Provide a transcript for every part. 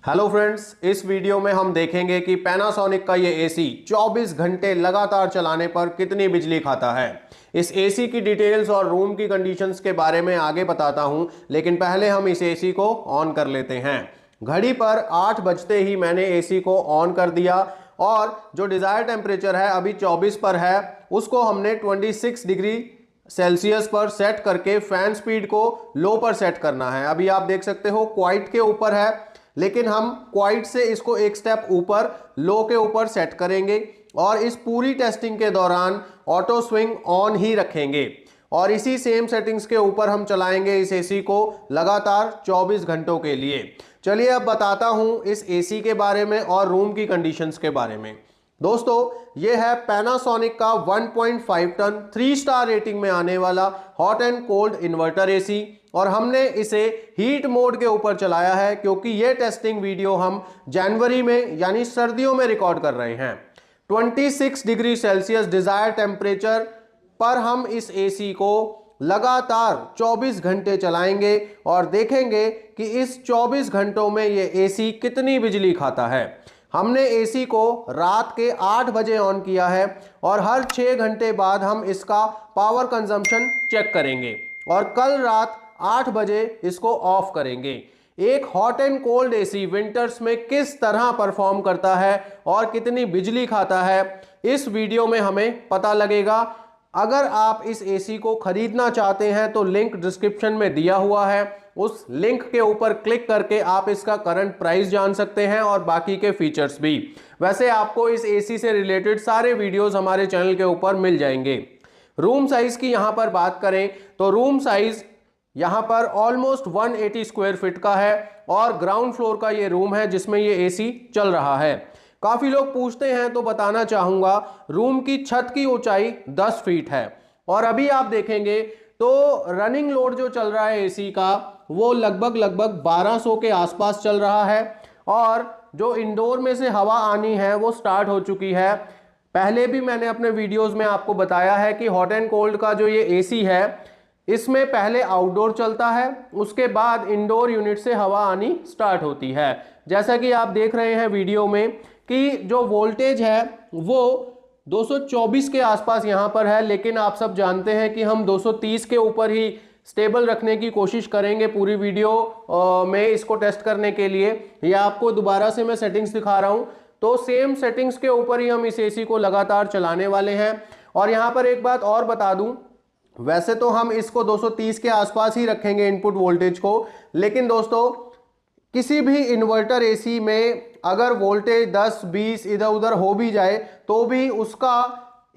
Hello friends, इस video में हम देखेंगे कि पैनासोनिक का ये एसी 24 घंटे लगातार चलाने पर कितनी बिजली खाता है। इस एसी की डिटेल्स और रूम की कंडीशंस के बारे में आगे बताता हूं, लेकिन पहले हम इस एसी को ऑन कर लेते हैं। घड़ी पर 8 बजते ही मैंने एसी को ऑन कर दिया और जो डिजायर टेम्परेचर है अभी 24 पर है, उसको हमने 26 डिग्री सेल्सियस पर सेट करके फैन स्पीड को लो पर सेट करना है। अभी आप देख सकते हो क्वाइट के ऊपर है, लेकिन हम क्वाइट से इसको एक स्टेप ऊपर लो के ऊपर सेट करेंगे और इस पूरी टेस्टिंग के दौरान ऑटो स्विंग ऑन ही रखेंगे और इसी सेम सेटिंग्स के ऊपर हम चलाएंगे इस एसी को लगातार 24 घंटों के लिए। चलिए अब बताता हूं इस एसी के बारे में और रूम की कंडीशंस के बारे में। दोस्तों, यह है पैनासोनिक का 1.5 टन 3 स्टार रेटिंग में आने वाला hot and cold inverter AC और हमने इसे हीट मोड के ऊपर चलाया है क्योंकि यह टेस्टिंग वीडियो हम जनवरी में यानी सर्दियों में रिकॉर्ड कर रहे हैं। 26 डिग्री सेल्सियस डिजायर टेम्परेचर पर हम इस एसी को लगातार 24 घंटे चलाएंगे और देखेंगे कि इस 24 घंटों में यह एसी कितनी बिजली खाता है। हमने एसी को रात के 8 बजे ऑन किया है और हर 6 घंटे बाद हम इसका पावर कंजम्पशन चेक करेंगे और कल रात 8 बजे इसको ऑफ करेंगे। एक hot and cold AC winters में किस तरह परफॉर्म करता है और कितनी बिजली खाता है, इस वीडियो में हमें पता लगेगा। अगर आप इस एसी को खरीदना चाहते हैं तो लिंक डिस्क्रिप्शन में दिया हुआ है, उस लिंक के ऊपर क्लिक करके आप इसका करंट प्राइस जान सकते हैं और बाकी के फीचर्स भी। वैसे आपको इस एसी से रिलेटेड सारे वीडियोस हमारे चैनल के ऊपर मिल जाएंगे। रूम साइज की यहां पर बात करें तो रूम साइज यहां पर ऑलमोस्ट 180 स्क्वायर फीट का है और ग्राउंड फ्लोर का ये रूम है जिसमें ये एसी चल रहा है। काफी लोग पूछते हैं तो बताना चाहूंगा, रूम की छत की ऊंचाई 10 फीट है और अभी आप देखेंगे तो रनिंग लोड जो चल रहा है एसी का वो लगभग 1200 के आसपास चल रहा है और जो इंडोर में से हवा आनी है वो स्टार्ट हो चुकी है। पहले भी मैंने अपने वीडियोस में आपको बताया है कि हॉट एंड कोल्ड का जो ये एसी है इसमें पहले आउटडोर चलता है, उसके बाद इंडोर यूनिट से हवा आनी स्टार्ट होती है। जैसा कि आप देख रहे हैं वीडियो में कि जो वोल्टेज है वो 224 के आसपास यहाँ पर है, लेकिन आप सब जानते हैं कि हम 230 के ऊपर ही स्टेबल रखने की कोशिश करेंगे पूरी वीडियो में इसको टेस्ट करने के लिए। या आपको दोबारा से मैं सेटिंग्स दिखा रहा हूँ, तो सेम सेटिंग्स के ऊपर ही हम इस एसी को लगातार चलाने वाले हैं। और यहाँ पर एक बात और बता दूं, वैसे तो हम इसको 230 के आसपास ही रखेंगे इनपुट वोल्टेज को, लेकिन दोस्तों किसी भी इन्वर्टर एसी में अगर वोल्टेज 10-20 इधर उधर हो भी जाए तो भी उसका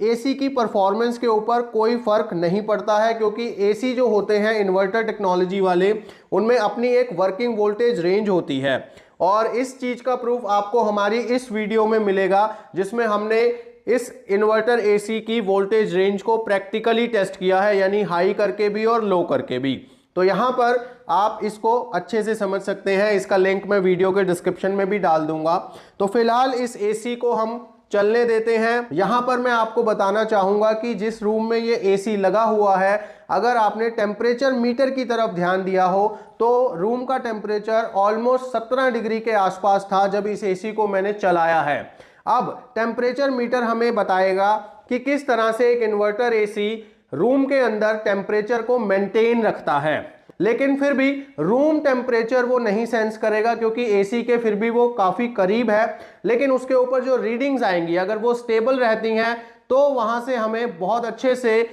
एसी की परफॉर्मेंस के ऊपर कोई फर्क नहीं पड़ता है, क्योंकि एसी जो होते हैं इन्वर्टर टेक्नोलॉजी वाले उनमें अपनी एक वर्किंग वोल्टेज रेंज होती है और इस चीज का प्रूफ आपको हमारी इस वीडियो में मिलेगा जिसमें हमने इस इन्वर्टर एसी की वोल्टेज रेंज को प्रैक्टिकली टेस्ट किया है, यानी हाई करके भी और लो करके भी। तो यहां पर आप इसको अच्छे से समझ सकते हैं, इसका लिंक मैं वीडियो के डिस्क्रिप्शन में भी डाल दूंगा। तो फिलहाल इस एसी को हम चलने देते हैं। यहां पर मैं आपको बताना चाहूंगा कि जिस रूम में ये एसी लगा हुआ है, अगर आपने टेम्परेचर मीटर की तरफ ध्यान दिया हो तो रूम का टेम्परेचर ऑलमोस्ट 17 डिग्री के आसपास था जब इस एसी को मैंने चलाया है। अब टेम्परेचर मीटर हमें बताएगा कि किस तरह से एक इन्वर्टर एसी रूम के अंदर टेम्परेचर को मेंटेन रखता है, लेकिन फिर भी रूम टेम्परेचर वो नहीं सेंस करेगा क्योंकि एसी के फिर भी वो काफी करीब है। लेकिन उसके ऊपर जो रीडिंग्स आएंगी अगर वो स्टेबल रहती हैं तो वहां से हमें बहुत अच्छे से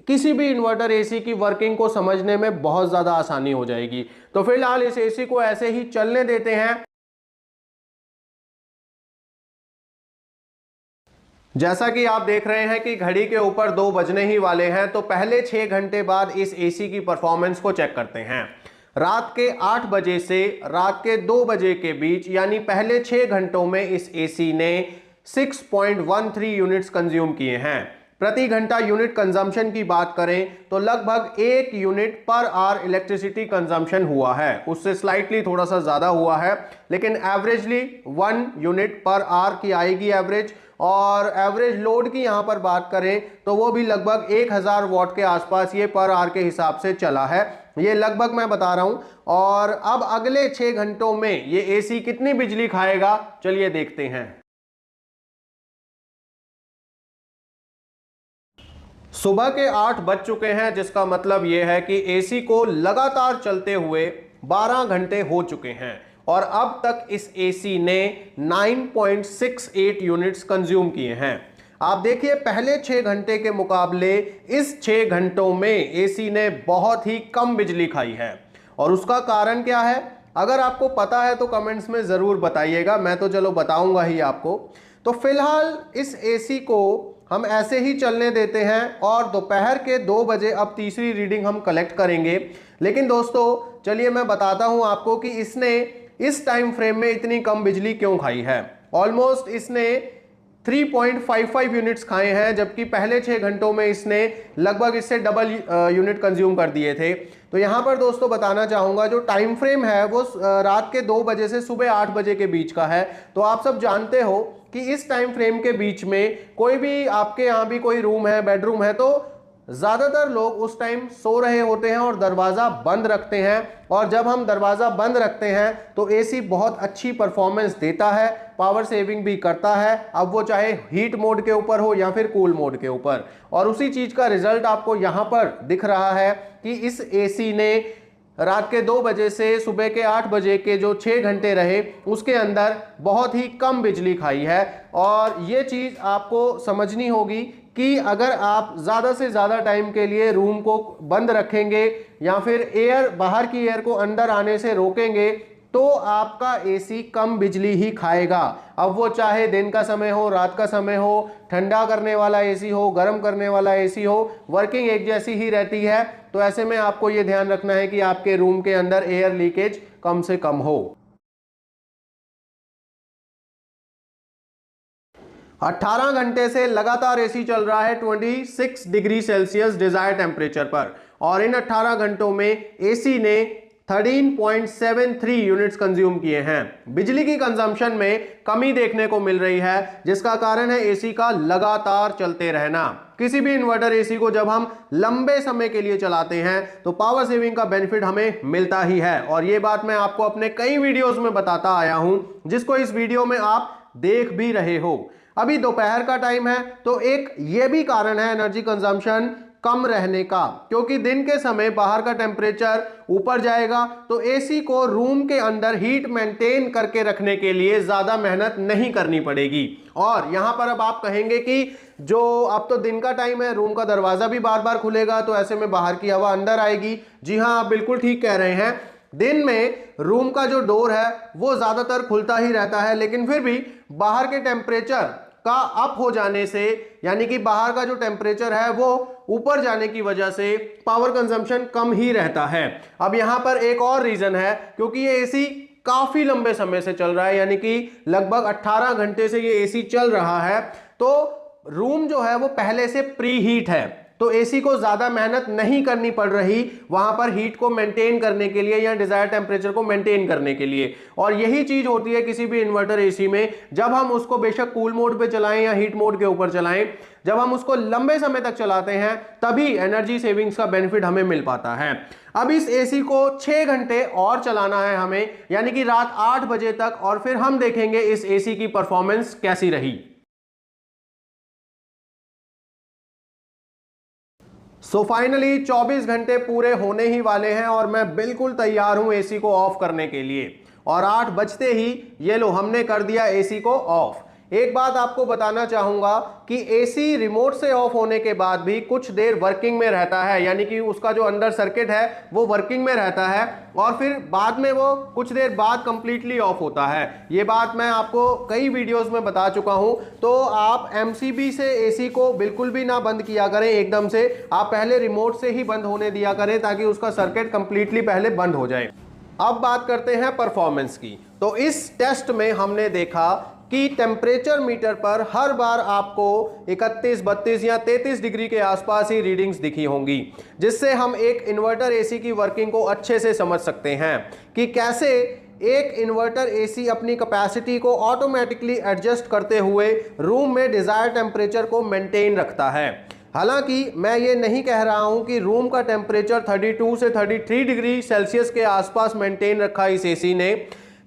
किसी भी इन्वर्टर एसी की वर्किंग को समझने में बहुत ज्यादा आसानी हो जाएगी। तो फिलहाल इस एसी को ऐसे ही चलने देते हैं। जैसा कि आप देख रहे हैं कि घड़ी के ऊपर 2 बजने ही वाले हैं, तो पहले 6 घंटे बाद इस एसी की परफॉर्मेंस को चेक करते हैं। रात के 8 बजे से रात के 2 बजे के बीच यानी पहले 6 घंटों में इस एसी ने 6.13 यूनिट्स कंज्यूम किए हैं। प्रति घंटा यूनिट कंजम्पशन की बात करें तो लगभग 1 unit per hour electricity consumption हुआ है, उससे स्लाइटली थोड़ा सा ज्यादा हुआ है, लेकिन एवरेजली 1 यूनिट पर आवर की आएगी एवरेज। और एवरेज लोड की यहां पर बात करें तो वो भी लगभग 1000 वॉट के आसपास ये पर आवर के हिसाब से चला है। ये लगभग मैं बता रहा हूं। और अब अगले 6 घंटों में ये एसी कितनी बिजली खाएगा, चलिए देखते हैं। सुबह के 8 बज चुके हैं, जिसका मतलब यह है कि एसी को लगातार चलते हुए 12 घंटे हो चुके हैं और अब तक इस एसी ने 9.68 यूनिट्स कंज्यूम किए हैं। आप देखिए, पहले 6 घंटे के मुकाबले इस 6 घंटों में एसी ने बहुत ही कम बिजली खाई है। और उसका कारण क्या है, अगर आपको पता है तो कमेंट्स में ज़रूर बताइएगा, मैं तो चलो बताऊंगा ही आपको। तो फिलहाल इस एसी को हम ऐसे ही चलने देते हैं और दोपहर के 2 बजे अब तीसरी रीडिंग हम कलेक्ट करेंगे। लेकिन दोस्तों चलिए मैं बताता हूं आपको कि इसने इस टाइम फ्रेम में इतनी कम बिजली क्यों खाई है। ऑलमोस्ट इसने 3.55 यूनिट्स खाए हैं, जबकि पहले 6 घंटों में इसने लगभग इससे डबल यूनिट कंज्यूम कर दिए थे। तो यहाँ पर दोस्तों बताना चाहूँगा, जो टाइम फ्रेम है वो रात के 2 बजे से सुबह 8 बजे के बीच का है। तो आप सब जानते हो कि इस टाइम फ्रेम के बीच में कोई भी आपके यहाँ भी कोई रूम है, बेडरूम है, तो ज़्यादातर लोग उस टाइम सो रहे होते हैं और दरवाज़ा बंद रखते हैं। और जब हम दरवाज़ा बंद रखते हैं तो एसी बहुत अच्छी परफॉर्मेंस देता है, पावर सेविंग भी करता है, अब वो चाहे हीट मोड के ऊपर हो या फिर कूल मोड के ऊपर। और उसी चीज़ का रिजल्ट आपको यहाँ पर दिख रहा है कि इस एसी ने रात के 2 बजे से सुबह के 8 बजे के जो 6 घंटे रहे उसके अंदर बहुत ही कम बिजली खाई है। और ये चीज़ आपको समझनी होगी कि अगर आप ज़्यादा से ज़्यादा टाइम के लिए रूम को बंद रखेंगे या फिर एयर, बाहर की एयर को अंदर आने से रोकेंगे, तो आपका एसी कम बिजली ही खाएगा। अब वो चाहे दिन का समय हो, रात का समय हो, ठंडा करने वाला एसी हो, गर्म करने वाला एसी हो, वर्किंग एक जैसी ही रहती है। तो ऐसे में आपको ये ध्यान रखना है कि आपके रूम के अंदर एयर लीकेज कम से कम हो। 18 घंटे से लगातार एसी चल रहा है 26 डिग्री सेल्सियस डिजायर टेम्परेचर पर, और इन 18 घंटों में एसी ने 13.73 यूनिट्स कंज्यूम किए हैं। बिजली की कंजम्पशन में कमी देखने को मिल रही है, जिसका कारण है एसी का लगातार चलते रहना। किसी भी इन्वर्टर एसी को जब हम लंबे समय के लिए चलाते हैं तो पावर सेविंग का बेनिफिट हमें मिलता ही है, और ये बात मैं आपको अपने कई वीडियोस में बताता आया हूं, जिसको इस वीडियो में आप देख भी रहे हो। अभी दोपहर का टाइम है, तो एक ये भी कारण है एनर्जी कंजम्पशन कम रहने का, क्योंकि दिन के समय बाहर का टेम्परेचर ऊपर जाएगा तो एसी को रूम के अंदर हीट मेंटेन करके रखने के लिए ज्यादा मेहनत नहीं करनी पड़ेगी। और यहां पर अब आप कहेंगे कि जो अब तो दिन का टाइम है, रूम का दरवाजा भी बार बार खुलेगा, तो ऐसे में बाहर की हवा अंदर आएगी। जी हां, आप बिल्कुल ठीक कह रहे हैं। दिन में रूम का जो डोर है वो ज्यादातर खुलता ही रहता है, लेकिन फिर भी बाहर के टेम्परेचर का अप हो जाने से, यानी कि बाहर का जो टेम्परेचर है वो ऊपर जाने की वजह से पावर कंजम्पशन कम ही रहता है। अब यहां पर एक और रीजन है, क्योंकि ये एसी काफी लंबे समय से चल रहा है, यानी कि लगभग 18 घंटे से ये एसी चल रहा है, तो रूम जो है वो पहले से प्री हीट है, तो एसी को ज्यादा मेहनत नहीं करनी पड़ रही वहां पर हीट को मेंटेन करने के लिए या डिजायर टेम्परेचर को मेंटेन करने के लिए। और यही चीज होती है किसी भी इन्वर्टर एसी में, जब हम उसको बेशक कूल मोड पे चलाएं या हीट मोड के ऊपर चलाएं, जब हम उसको लंबे समय तक चलाते हैं तभी एनर्जी सेविंग्स का बेनिफिट हमें मिल पाता है। अब इस एसी को 6 घंटे और चलाना है हमें, यानी कि रात 8 बजे तक, और फिर हम देखेंगे इस एसी की परफॉर्मेंस कैसी रही। सो फाइनली 24 घंटे पूरे होने ही वाले हैं और मैं बिल्कुल तैयार हूं एसी को ऑफ करने के लिए। और 8 बजते ही ये लो, हमने कर दिया एसी को ऑफ। एक बात आपको बताना चाहूंगा कि एसी रिमोट से ऑफ होने के बाद भी कुछ देर वर्किंग में रहता है, यानी कि उसका जो अंडर सर्किट है वो वर्किंग में रहता है, और फिर बाद में वो कुछ देर बाद कंप्लीटली ऑफ होता है। ये बात मैं आपको कई वीडियोस में बता चुका हूं। तो आप एमसीबी से एसी को बिल्कुल भी ना बंद किया करें एकदम से, आप पहले रिमोट से ही बंद होने दिया करें ताकि उसका सर्किट कंप्लीटली पहले बंद हो जाए। अब बात करते हैं परफॉर्मेंस की। तो इस टेस्ट में हमने देखा कि टेम्परेचर मीटर पर हर बार आपको 31, 32 या 33 डिग्री के आसपास ही रीडिंग्स दिखी होंगी, जिससे हम एक इन्वर्टर एसी की वर्किंग को अच्छे से समझ सकते हैं कि कैसे एक इन्वर्टर एसी अपनी कैपेसिटी को ऑटोमेटिकली एडजस्ट करते हुए रूम में डिजायर टेम्परेचर को मेंटेन रखता है। हालांकि मैं ये नहीं कह रहा हूं कि रूम का टेम्परेचर 32 से 33 डिग्री सेल्सियस के आसपास मेंटेन रखा इस एसी ने,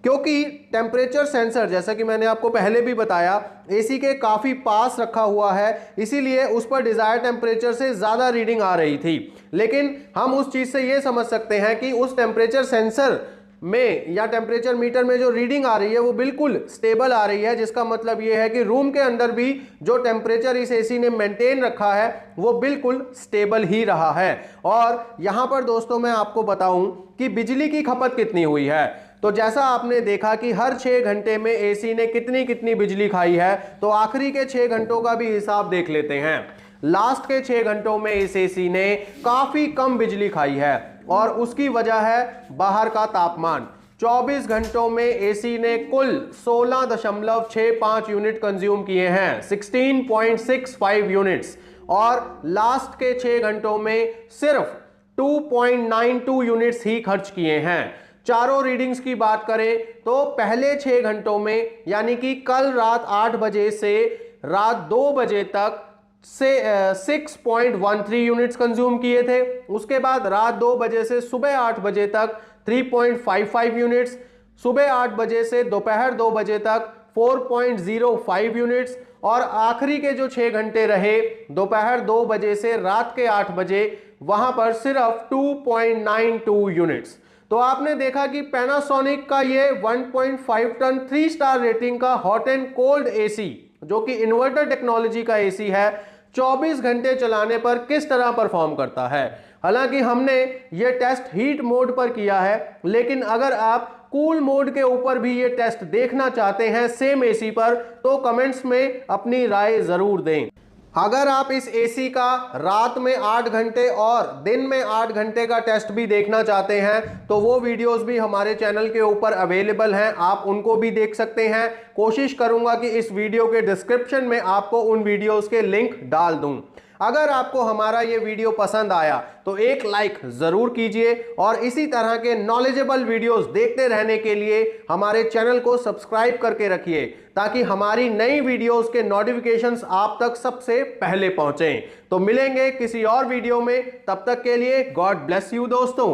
क्योंकि टेम्परेचर सेंसर जैसा कि मैंने आपको पहले भी बताया एसी के काफ़ी पास रखा हुआ है, इसीलिए उस पर डिज़ायर टेम्परेचर से ज़्यादा रीडिंग आ रही थी। लेकिन हम उस चीज़ से ये समझ सकते हैं कि उस टेम्परेचर सेंसर में या टेम्परेचर मीटर में जो रीडिंग आ रही है वो बिल्कुल स्टेबल आ रही है, जिसका मतलब ये है कि रूम के अंदर भी जो टेम्परेचर इस एसी ने मेंटेन रखा है वो बिल्कुल स्टेबल ही रहा है। और यहाँ पर दोस्तों मैं आपको बताऊं कि बिजली की खपत कितनी हुई है। तो जैसा आपने देखा कि हर 6 घंटे में एसी ने कितनी कितनी बिजली खाई है, तो आखिरी के 6 घंटों का भी हिसाब देख लेते हैं। लास्ट के 6 घंटों में इस एसी ने काफी कम बिजली खाई है और उसकी वजह है बाहर का तापमान। 24 घंटों में एसी ने कुल 16.65 यूनिट कंज्यूम किए हैं, 16.65 यूनिट्स, और लास्ट के 6 घंटों में सिर्फ 2.92 यूनिट्स ही खर्च किए हैं। चारों रीडिंग्स की बात करें तो पहले 6 घंटों में यानी कि कल रात 8 बजे से रात 2 बजे तक से 6.13 यूनिट्स कंज्यूम किए थे। उसके बाद रात 2 बजे से सुबह 8 बजे तक 3.55 यूनिट्स, सुबह 8 बजे से दोपहर 2 बजे तक 4.05 यूनिट्स, और आखिरी के जो 6 घंटे रहे दोपहर 2 बजे से रात के 8 बजे वहां पर सिर्फ 2.92 यूनिट्स। तो आपने देखा कि पैनासोनिक का ये 1.5 टन 3 स्टार रेटिंग का हॉट एंड कोल्ड एसी, जो कि इन्वर्टर टेक्नोलॉजी का एसी है, 24 घंटे चलाने पर किस तरह परफॉर्म करता है। हालांकि हमने ये टेस्ट हीट मोड पर किया है, लेकिन अगर आप कूल मोड के ऊपर भी ये टेस्ट देखना चाहते हैं सेम एसी पर, तो कमेंट्स में अपनी राय जरूर दें। अगर आप इस एसी का रात में 8 घंटे और दिन में 8 घंटे का टेस्ट भी देखना चाहते हैं तो वो वीडियोस भी हमारे चैनल के ऊपर अवेलेबल हैं, आप उनको भी देख सकते हैं। कोशिश करूंगा कि इस वीडियो के डिस्क्रिप्शन में आपको उन वीडियोस के लिंक डाल दूं। अगर आपको हमारा ये वीडियो पसंद आया तो एक लाइक जरूर कीजिए और इसी तरह के नॉलेजेबल वीडियोस देखते रहने के लिए हमारे चैनल को सब्सक्राइब करके रखिए, ताकि हमारी नई वीडियोस के नोटिफिकेशंस आप तक सबसे पहले पहुंचें। तो मिलेंगे किसी और वीडियो में, तब तक के लिए गॉड ब्लेस यू दोस्तों।